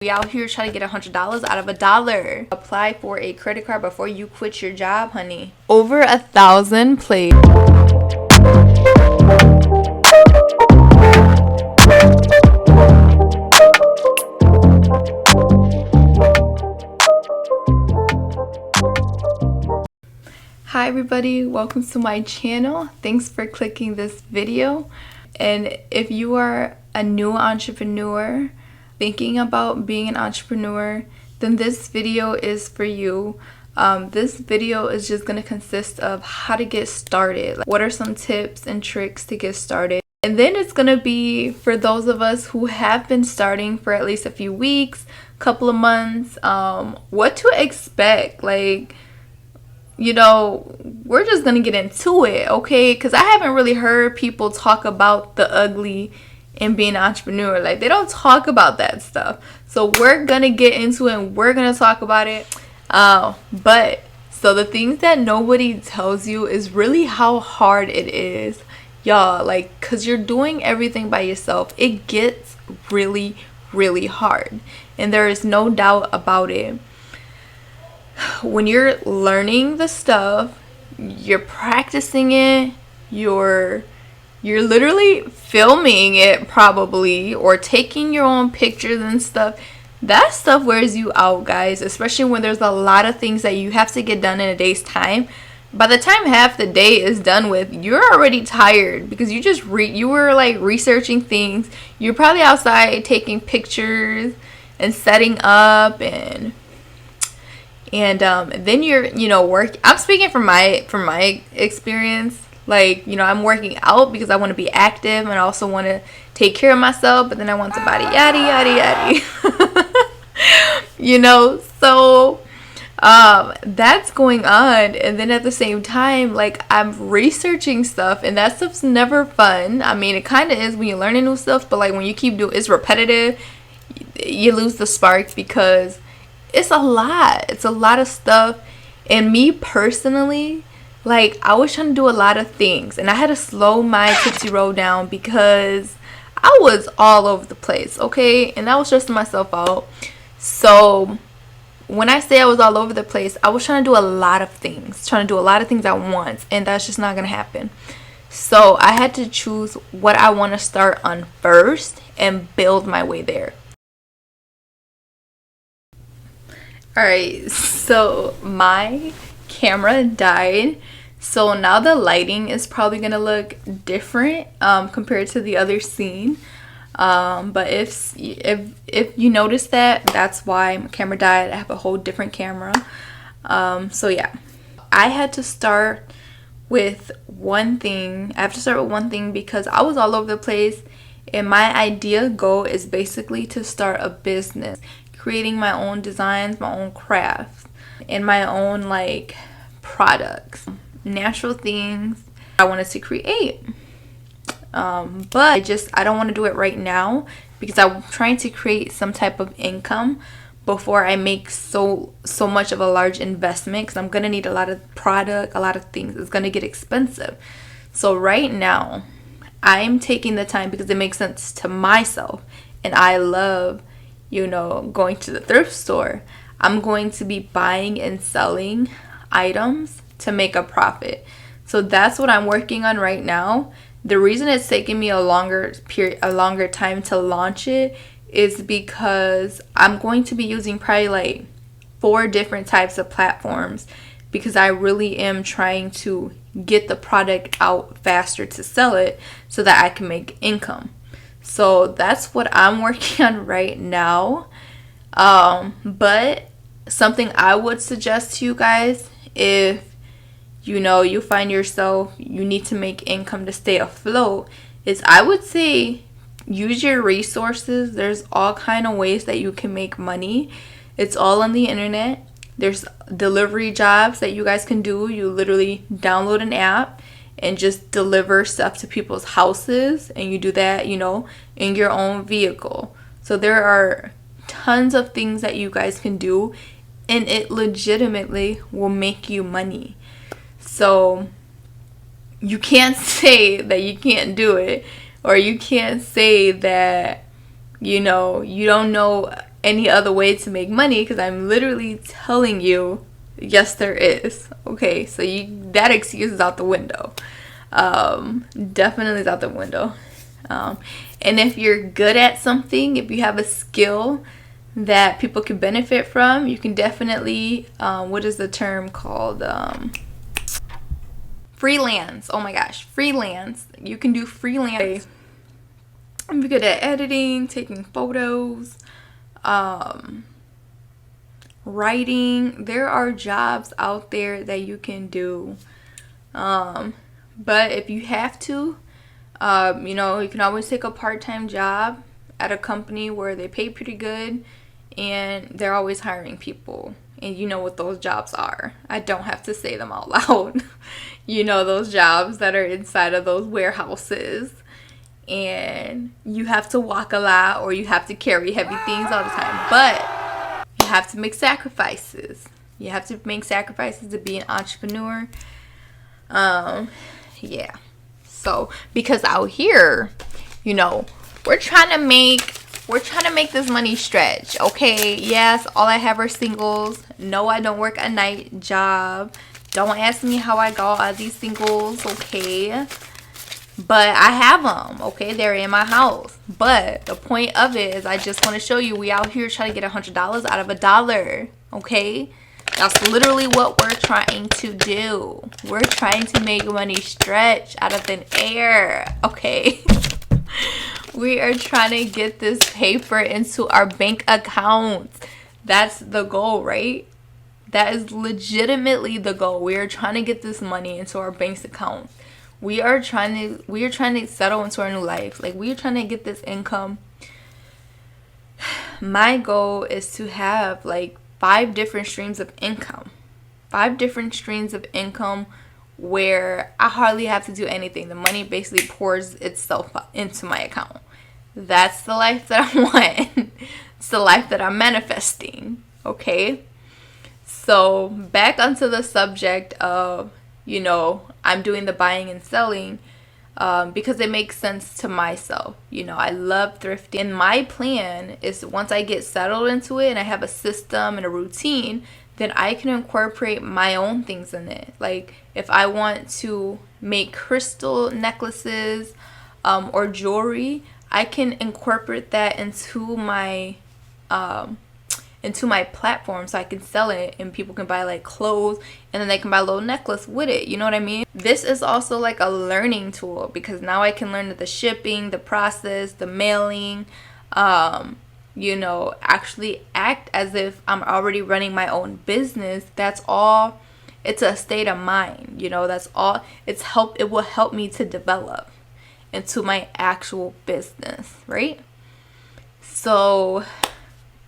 We out here trying to get $100 out of $1. Apply for a credit card before you quit your job, honey. Over 1,000 plays. Hi everybody, welcome to my channel. Thanks for clicking this video. And if you are a new entrepreneur thinking about being an entrepreneur, then this video is for you. This video is just going to consist of how to get started. What are some tips and tricks to get started? And then it's going to be for those of us who have been starting for at least a few weeks, couple of months, what to expect. Like, you know, we're just going to get into it, okay? Because I haven't really heard people talk about the ugly in being an entrepreneur. Like, they don't talk about that stuff. So we're going to get into it and we're going to talk about it. But so the things that nobody tells you is really how hard it is, y'all. Like, because you're doing everything by yourself, it gets really, really hard. And there is no doubt about it. When you're learning the stuff, you're practicing it, you're literally filming it probably, or taking your own pictures and stuff. That stuff wears you out, guys, especially when there's a lot of things that you have to get done in a day's time. By the time half the day is done with, you're already tired because you were like researching things. You're probably outside taking pictures and setting up and then you're work. I'm speaking from my experience. Like, I'm working out because I want to be active and I also want to take care of myself, but then I want to body yada yada yada. So that's going on, and then at the same time, like, I'm researching stuff, and that stuff's never fun. I mean, it kind of is when you're learning new stuff, but like when you keep doing it's repetitive, you lose the spark because it's a lot of stuff. And me personally, like, I was trying to do a lot of things and I had to slow my Tootsie Roll down because I was all over the place, okay? And I was stressing myself out. So when I say I was all over the place, I was trying to do a lot of things at once, and that's just not gonna happen. So I had to choose what I want to start on first and build my way there. Alright, so my camera died, so now the lighting is probably gonna look different compared to the other scene. But if you notice that, that's why my camera died. I have a whole different camera. So yeah, I had to start with one thing. Because I was all over the place, and my idea goal is basically to start a business, creating my own designs, my own crafts, and my own like products, natural things I wanted to create. But I don't want to do it right now because I'm trying to create some type of income before I make so much of a large investment, because I'm gonna need a lot of product, a lot of things. It's gonna get expensive. So right now I'm taking the time because it makes sense to myself, and I love going to the thrift store. I'm going to be buying and selling items to make a profit. So that's what I'm working on right now. The reason it's taking me a longer time to launch it is because I'm going to be using probably like 4 different types of platforms, because I really am trying to get the product out faster to sell it so that I can make income. So that's what I'm working on right now. But something I would suggest to you guys, if you find yourself you need to make income to stay afloat, is I would say use your resources. There's all kind of ways that you can make money. It's all on the internet. There's delivery jobs that you guys can do. You literally download an app and just deliver stuff to people's houses, and you do that in your own vehicle. So there are tons of things that you guys can do, and it legitimately will make you money. So you can't say that you can't do it, or you can't say that you don't know any other way to make money, because I'm literally telling you, yes, there is. Okay, so that excuse is out the window. Definitely is out the window. And if you're good at something, if you have a skill that people can benefit from, you can definitely, what is the term called? Freelance. Oh my gosh, freelance. You can do freelance. I'm good at editing, taking photos, writing. There are jobs out there that you can do. But if you have to, you know, you can always take a part-time job at a company where they pay pretty good and they're always hiring people. And you know what those jobs are. I don't have to say them out loud. You know, those jobs that are inside of those warehouses. And you have to walk a lot, or you have to carry heavy things all the time. But you have to make sacrifices. You have to make sacrifices to be an entrepreneur. Yeah. So, because out here, you know, we're trying to make this money stretch, okay? Yes, all I have are singles. No, I don't work a night job. Don't ask me how I got all these singles, okay? But I have them, okay? They're in my house. But the point of it is, I just want to show you, we out here trying to get $100 out of $1, okay? That's literally what we're trying to do. We're trying to make money stretch out of thin air, okay? We are trying to get this paper into our bank accounts. That's the goal, right? That is legitimately the goal. We are trying to get this money into our bank's account. We are trying to settle into our new life. Like, we are trying to get this income. My goal is to have like 5 different streams of income. 5 different streams of income where I hardly have to do anything. The money basically pours itself into my account. That's the life that I want. It's the life that I'm manifesting. Okay? So, back onto the subject of, you know, I'm doing the buying and selling because it makes sense to myself. You know, I love thrifting. And my plan is, once I get settled into it and I have a system and a routine, then I can incorporate my own things in it. Like, if I want to make crystal necklaces or jewelry, I can incorporate that into my platform, so I can sell it and people can buy like clothes, and then they can buy a little necklace with it. You know what I mean? This is also like a learning tool, because now I can learn the shipping, the process, the mailing, you know, actually act as if I'm already running my own business. That's all. It's a state of mind, you know. That's all. It will help me to develop into my actual business, right? So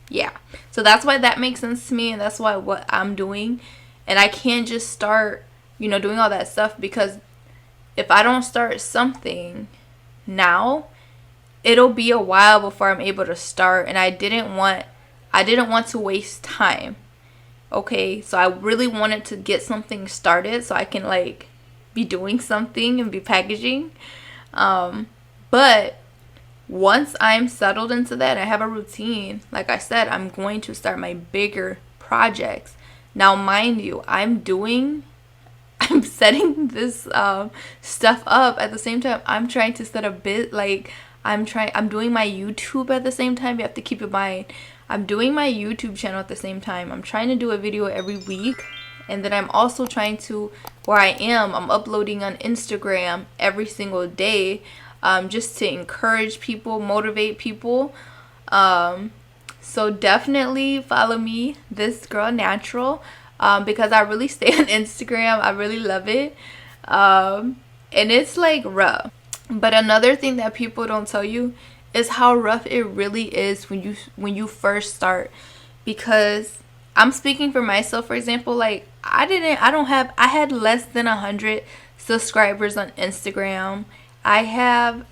yeah, so that's why that makes sense to me, and that's why what I'm doing. And I can't just start, you know, doing all that stuff, because if I don't start something now, it'll be a while before I'm able to start. And I didn't want to waste time. Okay, so I really wanted to get something started so I can like be doing something and be packaging. But once I'm settled into that, I have a routine, like I said, I'm going to start my bigger projects. Now, mind you, I'm setting this stuff up at the same time. I'm trying to set a bit, like, I'm doing my YouTube at the same time. You have to keep in mind, I'm doing my YouTube channel at the same time. I'm trying to do a video every week. And then I'm also trying to, I'm uploading on Instagram every single day. Just to encourage people, motivate people. So definitely follow me, This Girl Natural, because I really stay on Instagram. I really love it. And it's like rough. But another thing that people don't tell you is how rough it really is when you first start. Because I'm speaking for myself, for example, like I had less than 100 subscribers on Instagram. I have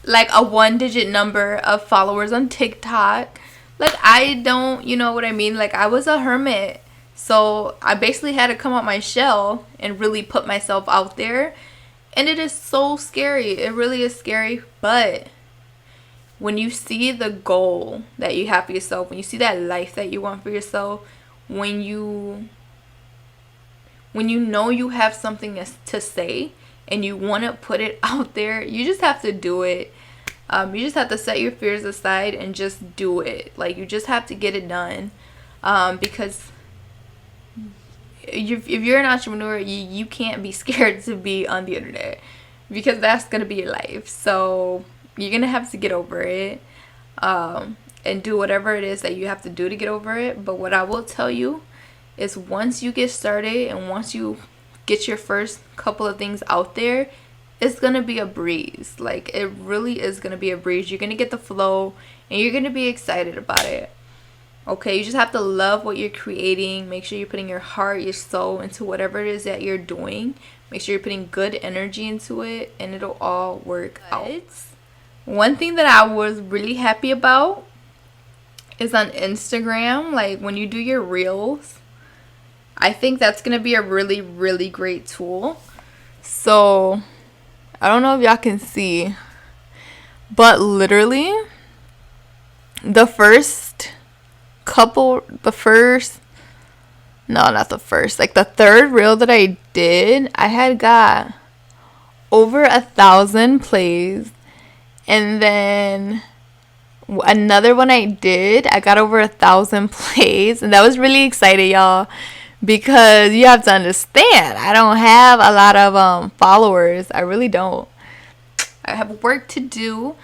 like a 1-digit number of followers on TikTok. Like, I don't, you know what I mean? Like, I was a hermit. So I basically had to come out my shell and really put myself out there. And it is so scary. It really is scary. But when you see the goal that you have for yourself, when you see that life that you want for yourself, when you know you have something to say and you want to put it out there, you just have to do it. You just have to set your fears aside and just do it. Like, you just have to get it done. Because if you're an entrepreneur, you can't be scared to be on the internet, because that's going to be your life. So you're going to have to get over it, and do whatever it is that you have to do to get over it. But what I will tell you is, once you get started and once you get your first couple of things out there, it's going to be a breeze. Like, it really is going to be a breeze. You're going to get the flow and you're going to be excited about it. Okay, you just have to love what you're creating. Make sure you're putting your heart, your soul into whatever it is that you're doing. Make sure you're putting good energy into it, and it'll all work out. One thing that I was really happy about is on Instagram, like when you do your reels, I think that's going to be a really, really great tool. So, I don't know if y'all can see, but literally, the third reel that I did, I had got over 1,000 plays. And then another one I did, I got over 1,000 plays. And that was really exciting, y'all, because you have to understand, I don't have a lot of followers. I really don't. I have work to do,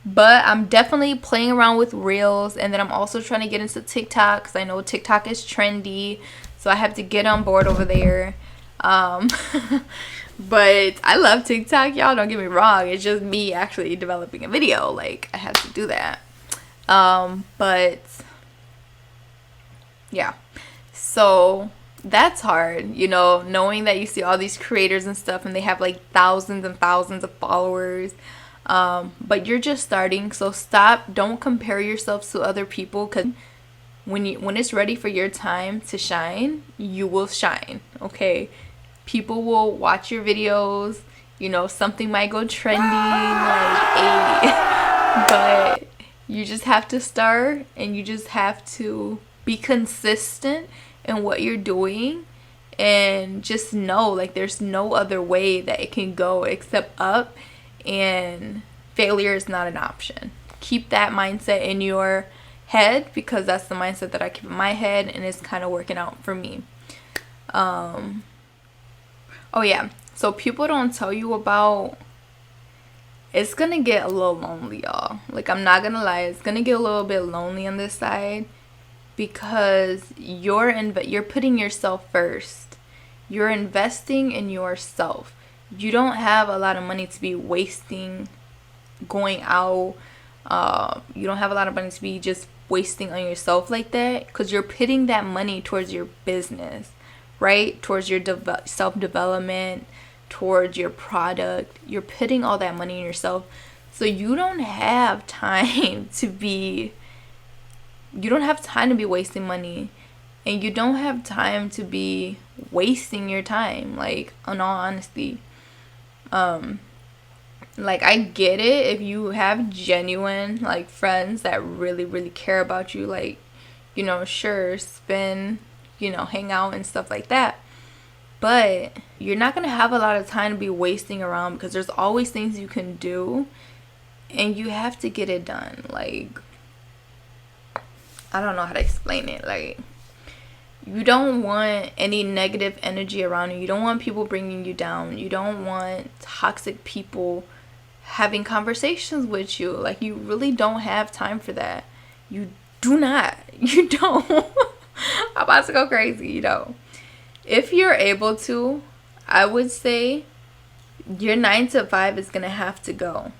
but I'm definitely playing around with reels. And then I'm also trying to get into TikTok, because I know TikTok is trendy, so I have to get on board over there. But I love TikTok, y'all, don't get me wrong. It's just me actually developing a video. Like, I have to do that. But yeah, so that's hard, you know, knowing that you see all these creators and stuff and they have like thousands and thousands of followers. But you're just starting, so don't compare yourself to other people, because when it's ready for your time to shine, you will shine. Okay, people will watch your videos, you know, something might go trending, but you just have to start, and you just have to be consistent in what you're doing, and just know, like, there's no other way that it can go except up, and failure is not an option. Keep that mindset in your head, because that's the mindset that I keep in my head, and it's kind of working out for me. Oh yeah, so people don't tell you about, it's gonna get a little lonely, y'all. Like, I'm not gonna lie, it's gonna get a little bit lonely on this side, because you're putting yourself first. You're investing in yourself. You don't have a lot of money to be wasting going out. You don't have a lot of money to be just wasting on yourself like that, because you're putting that money towards your business, right? Towards your self-development, towards your product. You're putting all that money in yourself. So you don't have time to be wasting money, and you don't have time to be wasting your time, like, in all honesty. Like, I get it if you have genuine, like, friends that really, really care about you, like, you know, sure, spend, you know, hang out and stuff like that. But you're not going to have a lot of time to be wasting around, because there's always things you can do, and you have to get it done. Like, I don't know how to explain it. Like, you don't want any negative energy around you. You don't want people bringing you down. You don't want toxic people having conversations with you. Like, you really don't have time for that. You do not. You don't. I'm about to go crazy, you know. If you're able to, I would say your 9 to 5 is going to have to go.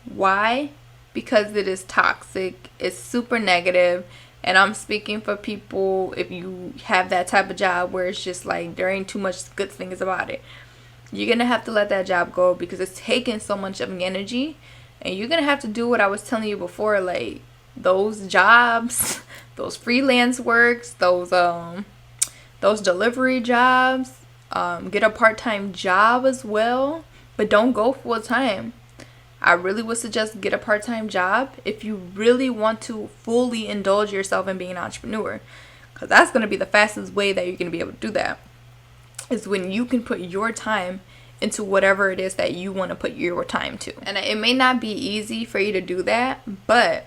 Why? Because it is toxic. It's super negative. And I'm speaking for people, if you have that type of job where it's just like there ain't too much good things about it, you're going to have to let that job go, because it's taking so much of your energy. And you're going to have to do what I was telling you before, like those jobs, those freelance works, those delivery jobs, get a part-time job as well, but don't go full-time. I really would suggest get a part-time job if you really want to fully indulge yourself in being an entrepreneur, because that's going to be the fastest way that you're going to be able to do that, is when you can put your time into whatever it is that you want to put your time to. And it may not be easy for you to do that, but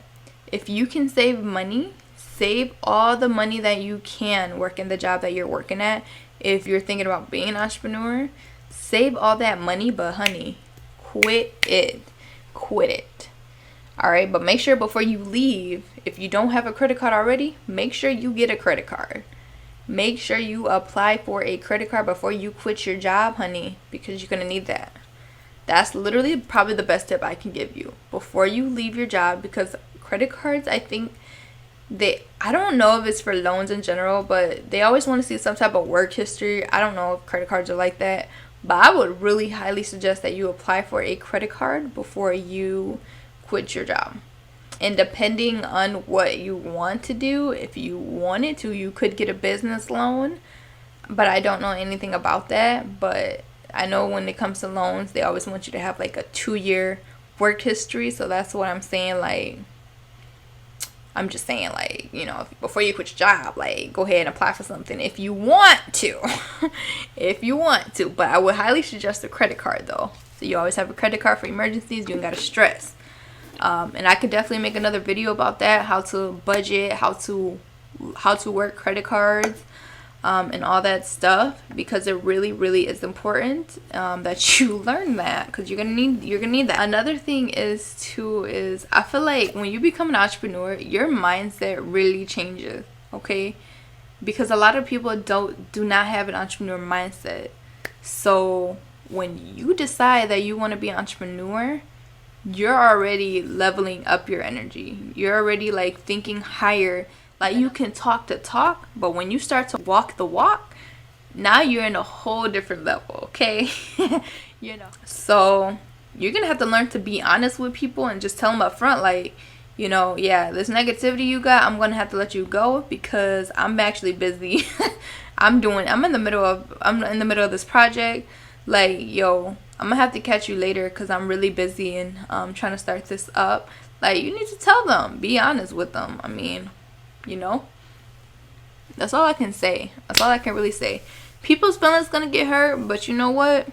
if you can save money, save all the money that you can working the job that you're working at. If you're thinking about being an entrepreneur, save all that money, but honey, quit it. All right, but make sure before you leave, if you don't have a credit card already, make sure you get a credit card. Make sure you apply for a credit card before you quit your job, honey, because you're going to need that. That's literally probably the best tip I can give you before you leave your job, because credit cards, I think I don't know if it's for loans in general, but they always want to see some type of work history. I don't know if credit cards are like that, but I would really highly suggest that you apply for a credit card before you quit your job. And depending on what you want to do, if you wanted to, you could get a business loan, but I don't know anything about that. But I know when it comes to loans, they always want you to have like a 2-year work history. So that's what I'm saying. Like, I'm just saying, like, you know, before you quit your job, like, go ahead and apply for something if you want to. If you want to. But I would highly suggest a credit card, though. So you always have a credit card for emergencies. You ain't got to stress. And I could definitely make another video about that, how to budget, how to work credit cards, and all that stuff, because it really is important that you learn that, because you're gonna need that. Another thing is I feel like when you become an entrepreneur, your mindset really changes, okay? Because a lot of people do not have an entrepreneur mindset. So when you decide that you want to be an entrepreneur, you're already leveling up your energy. You're already like thinking higher. Like, you can talk the talk, but when you start to walk the walk, now you're in a whole different level, okay? You know. So you're gonna have to learn to be honest with people and just tell them up front, like, you know, yeah, this negativity you got, I'm gonna have to let you go because I'm actually busy. I'm in the middle of this project. Like, yo, I'm gonna have to catch you later because I'm really busy and trying to start this up. Like, you need to tell them, be honest with them. I mean, you know, that's all I can say. That's all I can really say. People's feelings gonna get hurt, but you know what?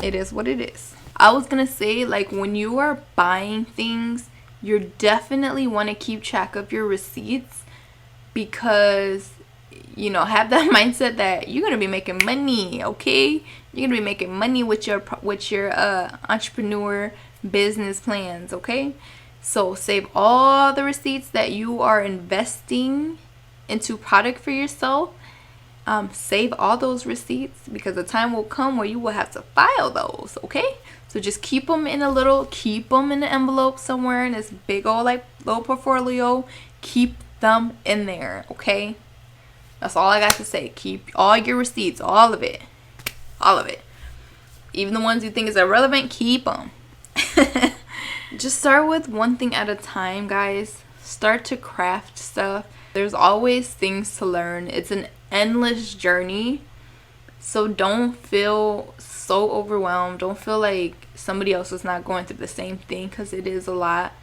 It is what it is. I was gonna say, like, when you are buying things, you definitely want to keep track of your receipts, because, you know, have that mindset that you're gonna be making money, okay? You're gonna be making money with your entrepreneur business plans, okay? So save all the receipts that you are investing into product for yourself. Save all those receipts, because the time will come where you will have to file those, okay? So just keep them in an envelope somewhere in this big old like little portfolio. Keep them in there, okay? That's all I got to say. Keep all your receipts, all of it. Even the ones you think is irrelevant, keep them. Just start with one thing at a time, guys. Start to craft stuff. There's always things to learn. It's an endless journey. So don't feel so overwhelmed. Don't feel like somebody else is not going through the same thing, because it is a lot.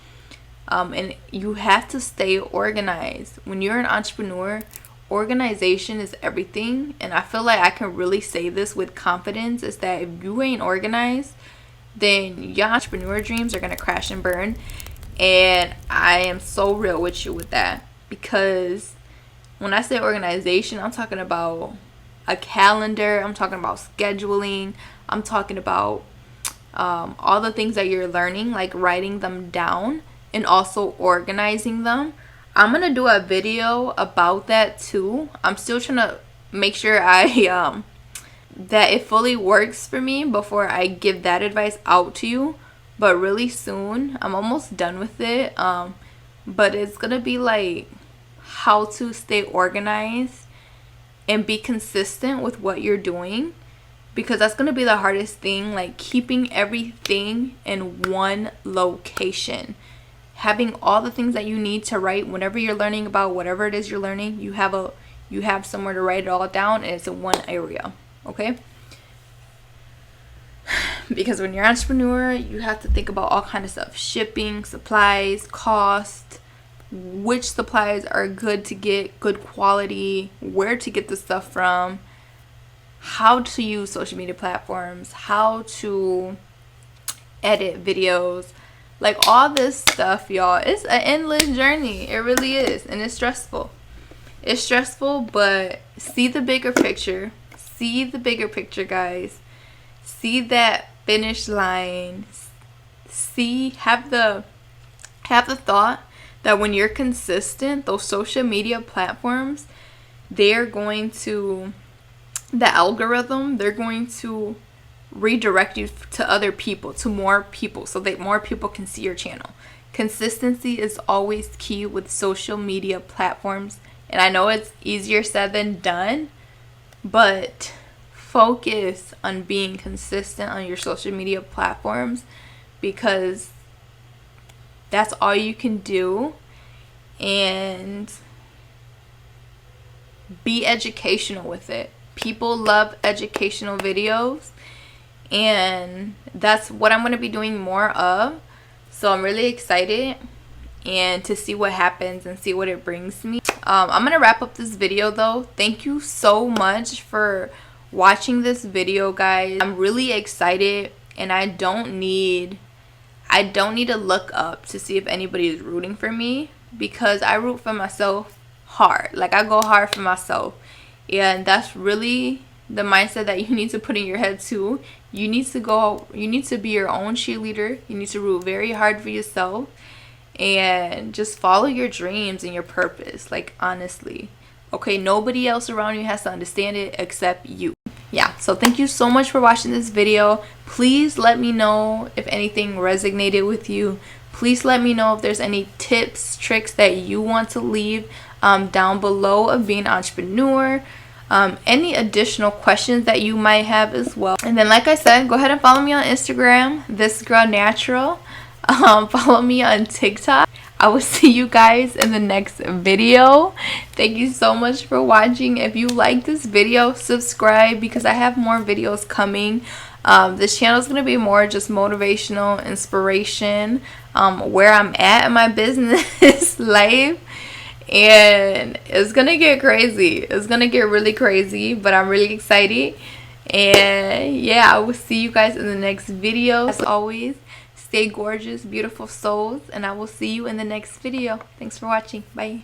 And you have to stay organized. When you're an entrepreneur, organization is everything. And I feel like I can really say this with confidence, is that if you ain't organized, then your entrepreneur dreams are going to crash and burn. And I am so real with you with that, because when I say organization, I'm talking about a calendar, I'm talking about scheduling, I'm talking about all the things that you're learning, like writing them down and also organizing them. I'm going to do a video about that too. I'm still trying to make sure that it fully works for me before I give that advice out to you. But really soon, I'm almost done with it. But it's gonna be like how to stay organized and be consistent with what you're doing, because that's gonna be the hardest thing, like keeping everything in one location. Having all the things that you need to write whenever you're learning about whatever it is you're learning, you have somewhere to write it all down, and it's in one area. Okay? because when you're an entrepreneur, you have to think about all kind of stuff: shipping, supplies, cost, which supplies are good to get, good quality, where to get the stuff from, how to use social media platforms, how to edit videos, like all this stuff, y'all. It's an endless journey. It really is. And it's stressful. It's stressful, but see the bigger picture. See the bigger picture, guys. See that finish line. Have the thought that when you're consistent, those social media platforms, they're going to, the algorithm, they're going to redirect you to other people, to more people, so that more people can see your channel. Consistency is always key with social media platforms. And I know it's easier said than done, but focus on being consistent on your social media platforms, because that's all you can do. And be educational with it. People love educational videos, and that's what I'm going to be doing more of. So I'm really excited and to see what happens and see what it brings me. I'm going to wrap up this video though. Thank you so much for watching this video, guys. I'm really excited, and I don't need to look up to see if anybody is rooting for me, because I root for myself hard. Like, I go hard for myself. And that's really the mindset that you need to put in your head too. You need to be your own cheerleader. You need to root very hard for yourself and just follow your dreams and your purpose. Like, honestly, okay, nobody else around you has to understand it except you. Yeah, so thank you so much for watching this video. Please let me know if anything resonated with you. Please let me know if there's any tips, tricks that you want to leave down below of being an entrepreneur. Any additional questions that you might have as well. And then, like I said, go ahead and follow me on Instagram, This Girl Natural. Follow me on TikTok. I will see you guys in the next video. Thank you so much for watching. If you like this video, subscribe, because I have more videos coming. This channel is going to be more just motivational, inspiration, where I'm at in my business life. And it's going to get crazy. It's going to get really crazy, but I'm really excited. And yeah, I will see you guys in the next video. As always, stay gorgeous, beautiful souls, and I will see you in the next video. Thanks for watching. Bye.